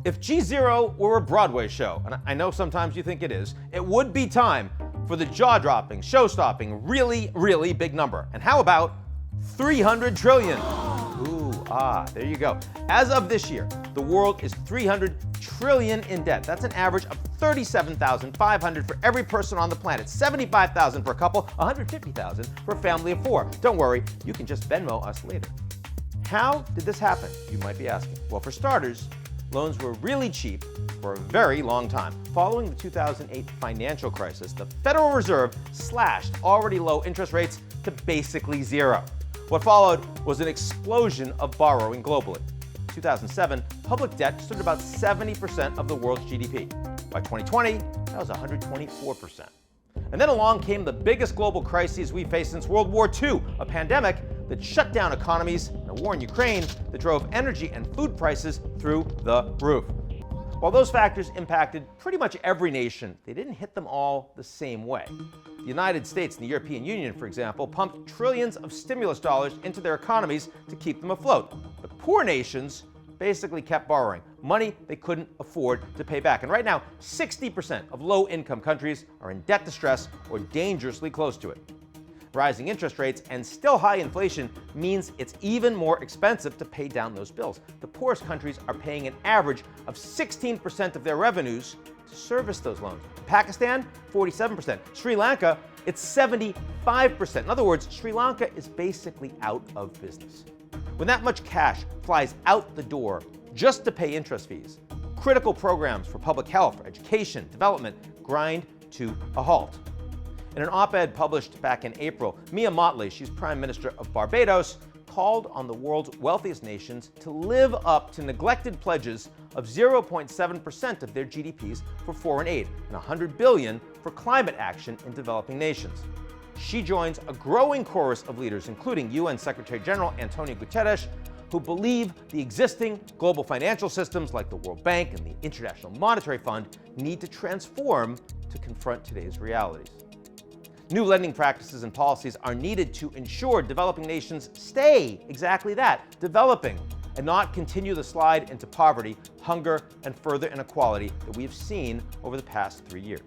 If GZERO were a Broadway show, and I know sometimes you think it is, it would be time for the jaw-dropping, show-stopping, really, really big number. And how about 300 trillion? There you go. As of this year, the world is 300 trillion in debt. That's an average of 37,500 for every person on the planet, 75,000 for a couple, 150,000 for a family of four. Don't worry, you can just Venmo us later. How did this happen, you might be asking? Well, for starters, loans were really cheap for a very long time. Following the 2008 financial crisis, the Federal Reserve slashed already low interest rates to basically zero. What followed was an explosion of borrowing globally. In 2007, public debt stood at about 70% of the world's GDP. By 2020, that was 124%. And then along came the biggest global crises we faced since World War II, a pandemic that shut down economies, and a war in Ukraine that drove energy and food prices through the roof. While those factors impacted pretty much every nation, they didn't hit them all the same way. The United States and the European Union, for example, pumped trillions of stimulus dollars into their economies to keep them afloat. But poor nations basically kept borrowing money they couldn't afford to pay back. And right now, 60% of low-income countries are in debt distress or dangerously close to it. Rising interest rates and still high inflation means it's even more expensive to pay down those bills. The poorest countries are paying an average of 16% of their revenues to service those loans. Pakistan, 47%. Sri Lanka, it's 75%. In other words, Sri Lanka is basically out of business. When that much cash flies out the door just to pay interest fees, critical programs for public health, education, development grind to a halt. In an op-ed published back in April, Mia Mottley, she's Prime Minister of Barbados, called on the world's wealthiest nations to live up to neglected pledges of 0.7% of their GDPs for foreign aid and $100 billion for climate action in developing nations. She joins a growing chorus of leaders, including UN Secretary General Antonio Guterres, who believe the existing global financial systems like the World Bank and the International Monetary Fund need to transform to confront today's realities. New lending practices and policies are needed to ensure developing nations stay exactly that, developing, and not continue the slide into poverty, hunger, and further inequality that we have seen over the past 3 years.